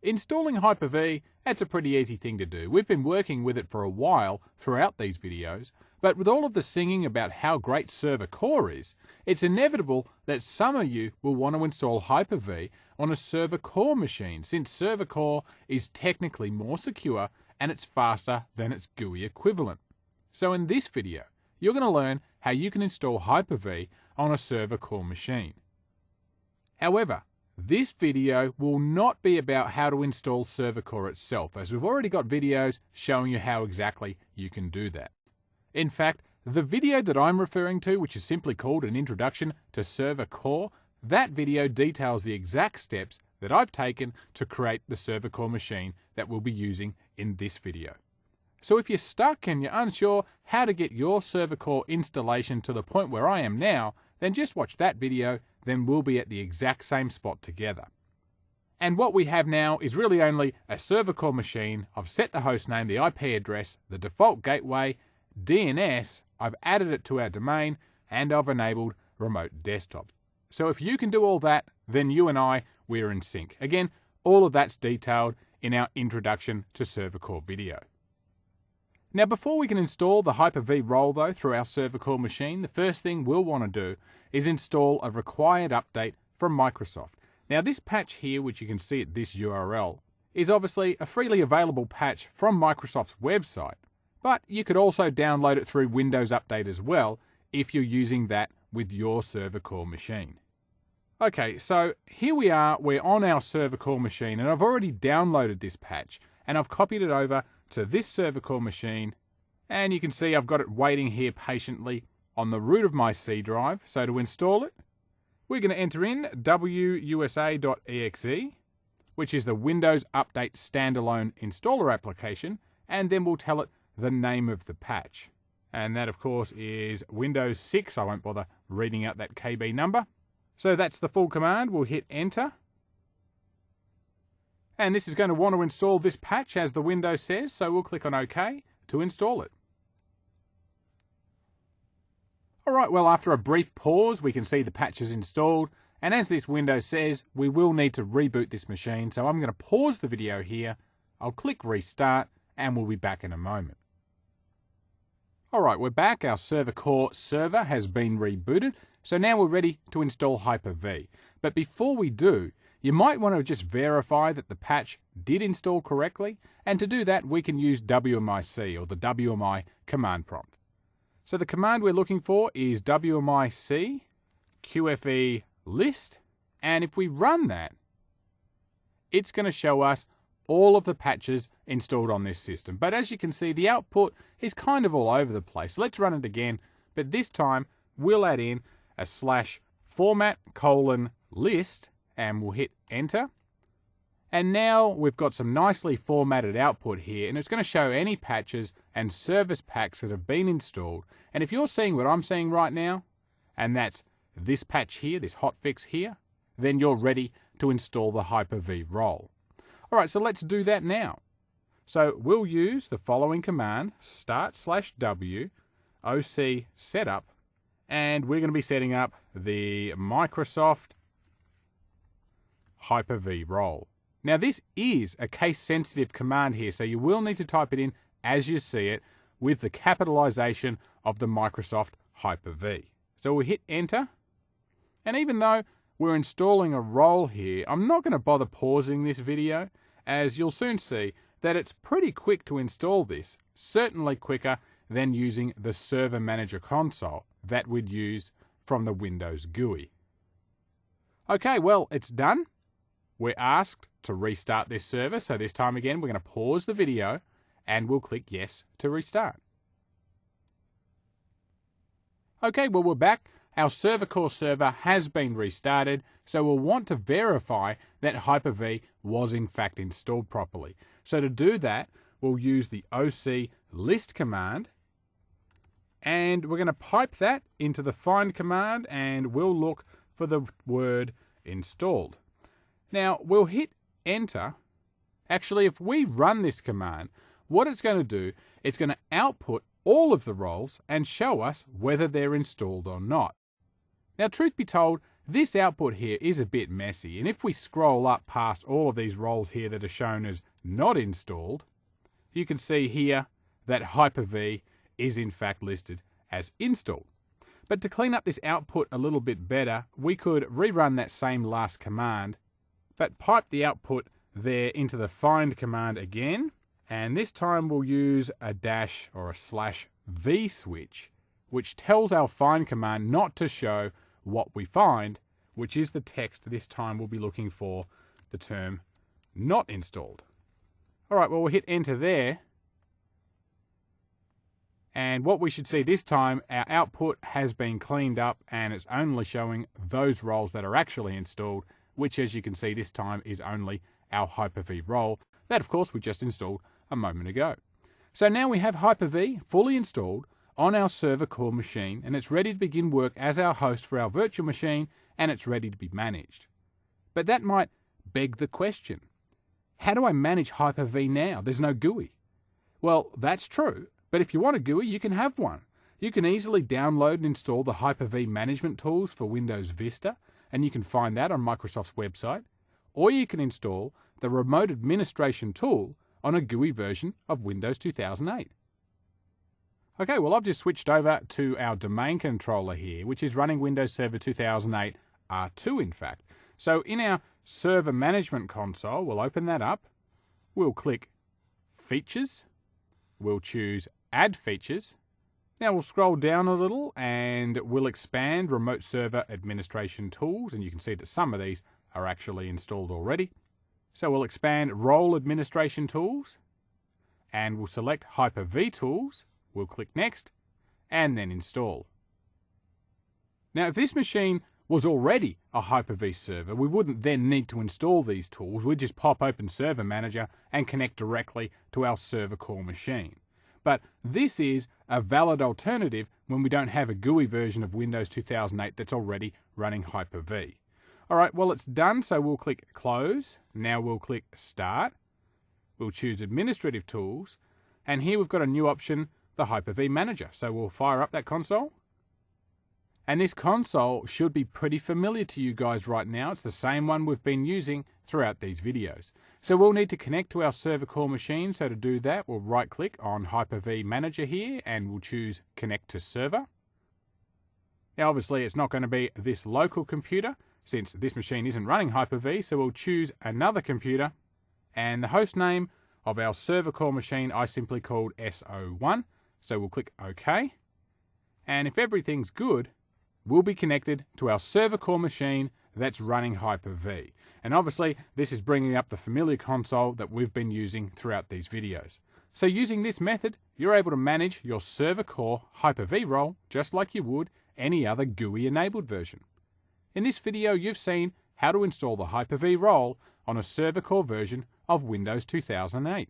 Installing Hyper-V, that's a pretty easy thing to do. We've been working with it for a while throughout these videos, but with all of the singing about how great Server Core is, it's inevitable that some of you will want to install Hyper-V on a Server Core machine, since Server Core is technically more secure and it's faster than its GUI equivalent. So in this video, you're going to learn how you can install Hyper-V on a Server Core machine. However, this video will not be about how to install Server Core itself, as we've already got videos showing you how exactly you can do that. In fact, the video that I'm referring to, which is simply called an Introduction to Server Core, that video details the exact steps that I've taken to create the Server Core machine that we'll be using in this video. So if you're stuck and you're unsure how to get your Server Core installation to the point where I am now, then just watch that video, then we'll be at the exact same spot together. And what we have now is really only a Server Core machine. I've set the host name, the IP address, the default gateway, DNS, I've added it to our domain, and I've enabled remote desktop. So if you can do all that, then you and we're in sync. Again, all of that's detailed in our Introduction to Server Core video. Now, before we can install the Hyper-V role though through our Server Core machine, the first thing we'll want to do is install a required update from Microsoft. Now, this patch here, which you can see at this URL, is obviously a freely available patch from Microsoft's website, but you could also download it through Windows Update as well if you're using that with your Server Core machine. Okay, so here we are, we're on our Server Core machine, and I've already downloaded this patch, and I've copied it over to this Server Core machine, and you can see I've got it waiting here patiently on the root of my C drive. So to install it, we're going to enter in wusa.exe, which is the Windows Update standalone installer application, and then we'll tell it the name of the patch. And that, of course, is Windows 6. I won't bother reading out that KB number. So that's the full command. We'll hit enter. And this is going to want to install this patch as the window says, so we'll click on OK to install it. Alright, well, after a brief pause, we can see the patch is installed, and as this window says, we will need to reboot this machine, so I'm going to pause the video here, I'll click restart, and we'll be back in a moment. Alright, we're back. Our Server Core server has been rebooted, so now we're ready to install Hyper-V. But before we do, you might want to just verify that the patch did install correctly, and to do that we can use WMIC, or the WMI command prompt. So the command we're looking for is WMIC QFE list, and if we run that, it's going to show us all of the patches installed on this system. But as you can see, the output is kind of all over the place. Let's run it again, but this time we'll add in a /format:/list, and we'll hit enter. And now we've got some nicely formatted output here, and it's going to show any patches and service packs that have been installed. And if you're seeing what I'm seeing right now, and that's this patch here, this hotfix here, then you're ready to install the Hyper-V role. Alright, so let's do that now. So we'll use the following command, start/w oc setup, and we're going to be setting up the Microsoft Hyper-V role. Now this is a case-sensitive command here, so you will need to type it in as you see it with the capitalization of the Microsoft Hyper-V. So we'll hit enter, and even though we're installing a role here, I'm not going to bother pausing this video, as you'll soon see that it's pretty quick to install this, certainly quicker than using the Server Manager console that we'd use from the Windows GUI. Okay, well, it's done. We're asked to restart this server, so this time again we're going to pause the video and we'll click yes to restart. Okay, well, we're back. Our Server Core server has been restarted, so we'll want to verify that Hyper-V was in fact installed properly. So to do that, we'll use the oc list command, and we're going to pipe that into the find command, and we'll look for the word installed. Now, we'll hit enter. Actually, if we run this command, what it's going to do, it's going to output all of the roles and show us whether they're installed or not. Now, truth be told, this output here is a bit messy, and if we scroll up past all of these roles here that are shown as not installed, you can see here that Hyper-V is in fact listed as installed. But to clean up this output a little bit better, we could rerun that same last command, but pipe the output there into the find command again, and this time we'll use a dash or a /v switch, which tells our find command not to show what we find, which is the text. This time we'll be looking for the term not installed. Alright, well, we'll hit enter there. And what we should see this time, our output has been cleaned up and it's only showing those roles that are actually installed, which, as you can see this time, is only our Hyper-V role that, of course, we just installed a moment ago. So now we have Hyper-V fully installed on our server core machine, and it's ready to begin work as our host for our virtual machine, and it's ready to be managed. But that might beg the question, how do I manage Hyper-V now? There's no GUI. Well, that's true. But if you want a GUI, you can have one. You can easily download and install the Hyper-V management tools for Windows Vista, and you can find that on Microsoft's website. Or you can install the Remote Administration tool on a GUI version of Windows 2008. Okay, well, I've just switched over to our domain controller here, which is running Windows Server 2008 R2, in fact. So in our Server Management console, we'll open that up. We'll click Features. We'll choose Add Features. Now we'll scroll down a little and we'll expand Remote Server Administration Tools, and you can see that some of these are actually installed already. So we'll expand Role Administration Tools and we'll select Hyper-V Tools. We'll click Next and then Install. Now if this machine was already a Hyper-V server, we wouldn't then need to install these tools. We'd just pop open Server Manager and connect directly to our server core machine. But this is a valid alternative when we don't have a GUI version of Windows 2008 that's already running Hyper-V. Alright, well, it's done, so we'll click Close. Now we'll click Start. We'll choose Administrative Tools, and here we've got a new option, the Hyper-V Manager. So we'll fire up that console. And this console should be pretty familiar to you guys right now. It's the same one we've been using throughout these videos. So we'll need to connect to our server core machine. So to do that, we'll right click on Hyper-V Manager here and we'll choose Connect to Server. Now obviously it's not going to be this local computer since this machine isn't running Hyper-V, so we'll choose another computer, and the host name of our server core machine I simply called SO1. So we'll click OK. And if everything's good, we'll be connected to our server core machine that's running Hyper-V. And obviously, this is bringing up the familiar console that we've been using throughout these videos. So using this method, you're able to manage your server core Hyper-V role just like you would any other GUI-enabled version. In this video, you've seen how to install the Hyper-V role on a server core version of Windows 2008.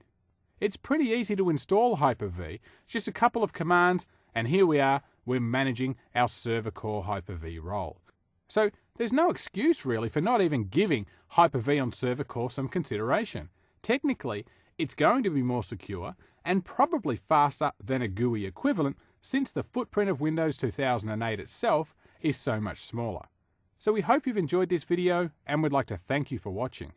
It's pretty easy to install Hyper-V. It's just a couple of commands, and here we are, we're managing our server core Hyper-V role. So there's no excuse really for not even giving Hyper-V on server core some consideration. Technically, it's going to be more secure and probably faster than a GUI equivalent since the footprint of Windows 2008 itself is so much smaller. So we hope you've enjoyed this video and we'd like to thank you for watching.